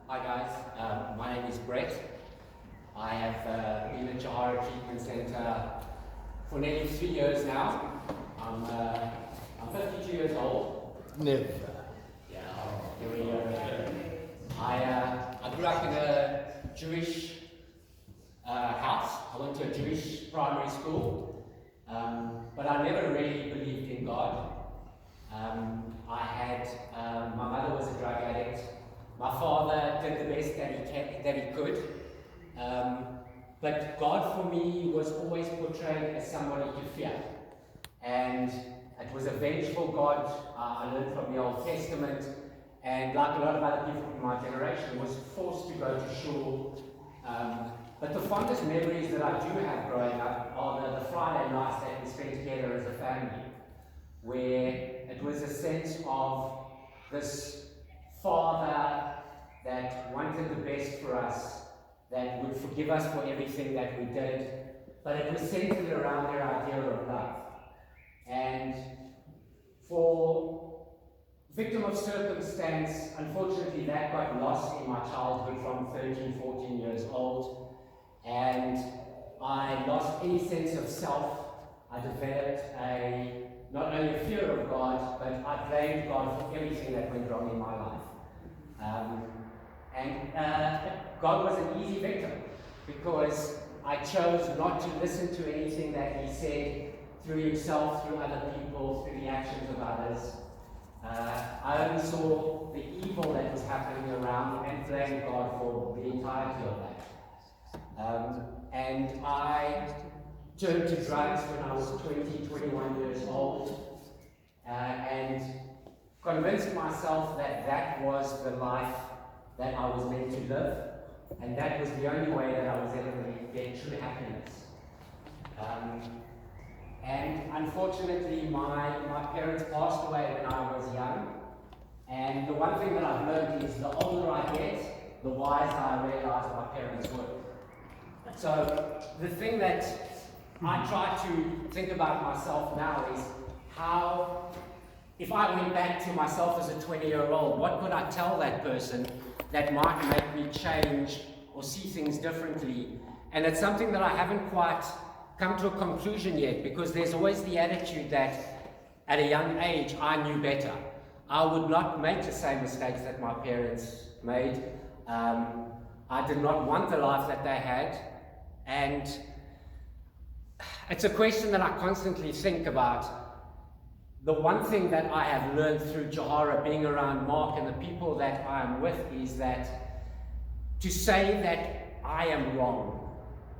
Hi guys, my name is Brett. I have been at Johara Treatment Centre for nearly 3 years now. I'm 52 years old. Never. Yeah, here we go. I grew up in a Jewish house. I went to a Jewish primary school, but I never really believed in God. My mother was a drug addict. My father did the best that he could. But God for me was always portrayed as somebody to fear. And it was a vengeful God. I learned from the Old Testament. And like a lot of other people from my generation, was forced to go to shul. But the fondest memories that I do have growing up are the Friday nights that we spent together as a family, where it was a sense of this Father that wanted the best for us, that would forgive us for everything that we did, but it was centered around their idea of love. And for victim of circumstance, unfortunately that got lost in my childhood from 13, 14 years old, and I lost any sense of self. I developed not only a fear of God, but I blamed God for everything that went wrong in my life. God was an easy victim because I chose not to listen to anything that he said through himself, through other people, through the actions of others. I only saw the evil that was happening around and blamed God for the entirety of that. And I turned to drugs when I was 20, 21 years old, and convinced myself that that was the life that I was meant to live, and that was the only way that I was ever going to get true happiness. And unfortunately, my parents passed away when I was young, and the one thing that I've learned is the older I get, the wiser I realize my parents were. So the thing that I try to think about myself now is how, if I went back to myself as a 20-year-old, what could I tell that person that might make me change or see things differently? And it's something that I haven't quite come to a conclusion yet, because there's always the attitude that at a young age I knew better. I would not make the same mistakes that my parents made. I did not want the life that they had, and it's a question that I constantly think about. The one thing that I have learned through Johara, being around Mark and the people that I am with, is that to say that I am wrong,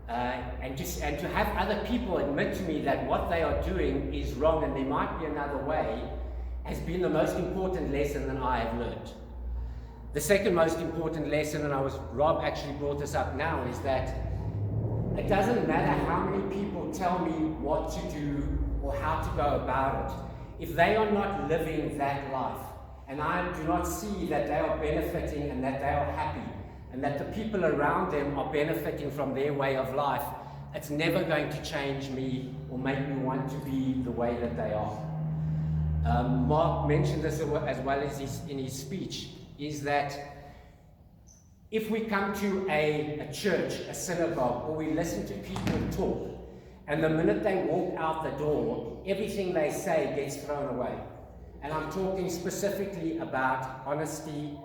and to have other people admit to me that what they are doing is wrong and there might be another way, has been the most important lesson that I have learned. The second most important lesson, and Rob actually brought this up now, is that it doesn't matter how many people tell me what to do or how to go about it. If they are not living that life, and I do not see that they are benefiting and that they are happy, and that the people around them are benefiting from their way of life, it's never going to change me or make me want to be the way that they are. Mark mentioned this as well as in his speech, is that if we come to a church, a synagogue, or we listen to people talk, and the minute they walk out the door, everything they say gets thrown away. And I'm talking specifically about honesty,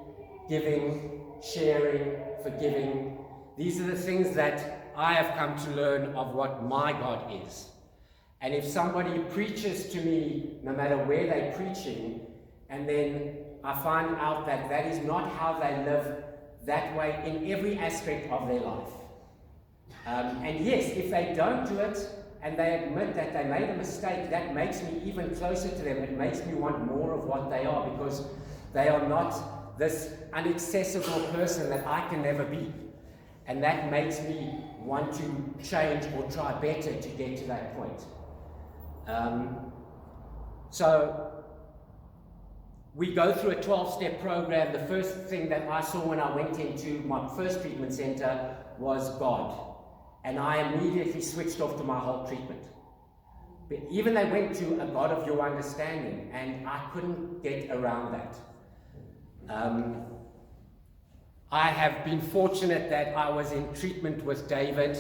giving, sharing, forgiving. These are the things that I have come to learn of what my God is. And if somebody preaches to me, no matter where they're preaching, and then I find out that that is not how they live that way in every aspect of their life. And yes, if they don't do it and they admit that they made a mistake, that makes me even closer to them. It makes me want more of what they are, because they are not this inaccessible person that I can never be. And that makes me want to change or try better to get to that point. So we go through a 12-step program. The first thing that I saw when I went into my first treatment center was God. And I immediately switched off to my whole treatment. But even they went to a God of your understanding, and I couldn't get around that. I have been fortunate that I was in treatment with David,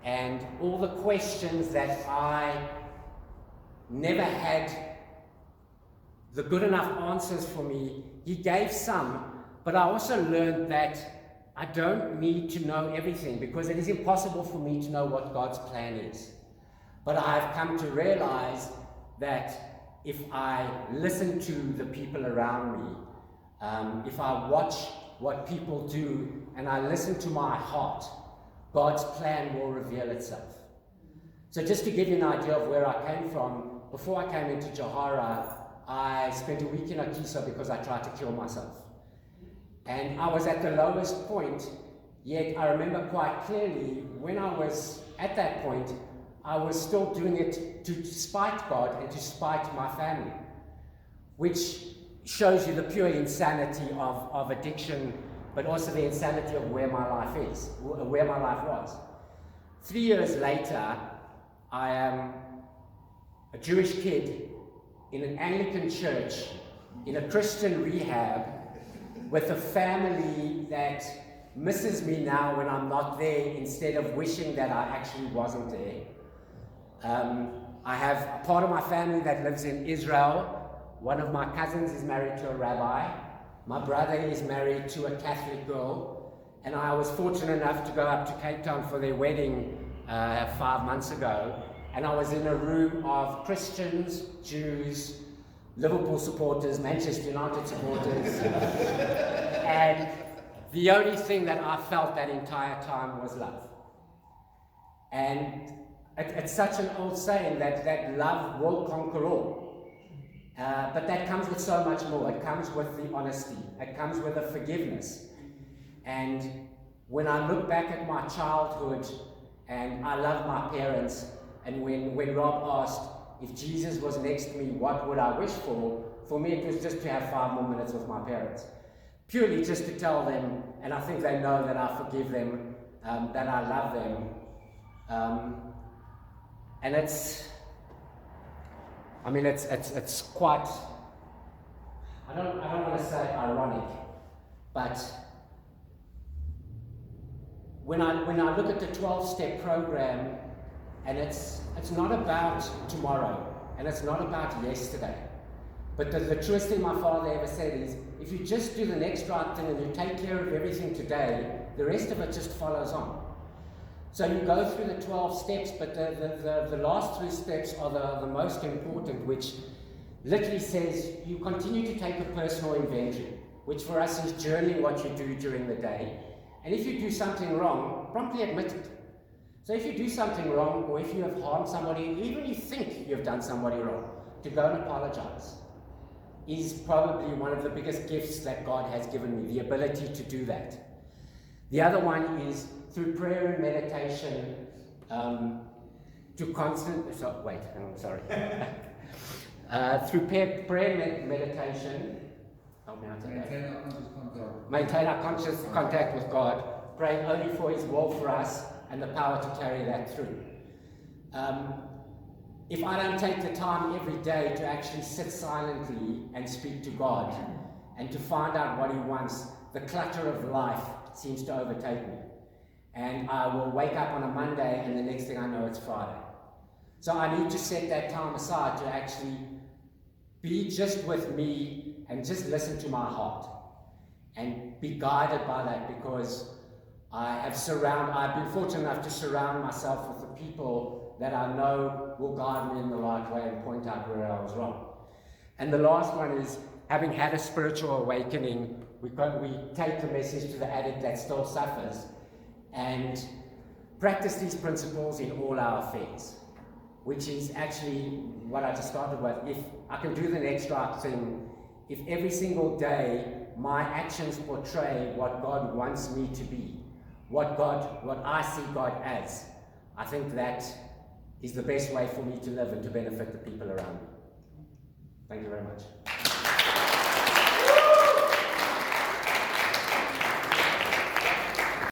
and all the questions that I never had the good enough answers for me, he gave some, but I also learned that I don't need to know everything, because it is impossible for me to know what God's plan is. But I've come to realize that if I listen to the people around me, if I watch what people do and I listen to my heart, God's plan will reveal itself. So just to give you an idea of where I came from, before I came into Johara, I spent a week in Akiso because I tried to kill myself. And I was at the lowest point, yet I remember quite clearly when I was at that point, I was still doing it to spite God and to spite my family, which shows you the pure insanity of addiction, but also the insanity of where my life is, where my life was. 3 years later, I am a Jewish kid in an Anglican church, in a Christian rehab, with a family that misses me now when I'm not there, instead of wishing that I actually wasn't there. I have a part of my family that lives in Israel. One of my cousins is married to a rabbi. My brother is married to a Catholic girl. And I was fortunate enough to go up to Cape Town for their wedding 5 months ago. And I was in a room of Christians, Jews, Liverpool supporters, Manchester United supporters. And the only thing that I felt that entire time was love. And it's such an old saying that love will conquer all. But that comes with so much more. It comes with the honesty. It comes with the forgiveness. And when I look back at my childhood, and I love my parents, and when Rob asked if Jesus was next to me, what would I wish for? For me, it was just to have 5 more minutes with my parents. Purely just to tell them, and I think they know that I forgive them, that I love them. And it's quite, I don't want to say ironic, but when I look at the 12-step program, and it's not about tomorrow, and it's not about yesterday, but the truest thing my father ever said is, if you just do the next right thing and you take care of everything today, the rest of it just follows on. So you go through the 12 steps, but the last 3 steps are the most important, which literally says you continue to take a personal inventory, which for us is journaling what you do during the day. And if you do something wrong, promptly admit it. So if you do something wrong, or if you have harmed somebody, even you think you've done somebody wrong, to go and apologize is probably one of the biggest gifts that God has given me, the ability to do that. The other one is through prayer and meditation, through prayer and meditation, maintain our conscious contact with God, praying only for His will for us and the power to carry that through. If I don't take the time every day to actually sit silently and speak to God and to find out what He wants, the clutter of life seems to overtake me. And I will wake up on a Monday and the next thing I know it's Friday. So I need to set that time aside to actually be just with me and just listen to my heart and be guided by that, because I've been fortunate enough to surround myself with the people that I know will guide me in the right way and point out where I was wrong. And the last one is, having had a spiritual awakening, we take the message to the addict that still suffers and practice these principles in all our affairs, which is actually what I just started with. If I can do the next right thing, if every single day my actions portray what God wants me to be, what I see God as, I think that is the best way for me to live and to benefit the people around me. Thank you very much.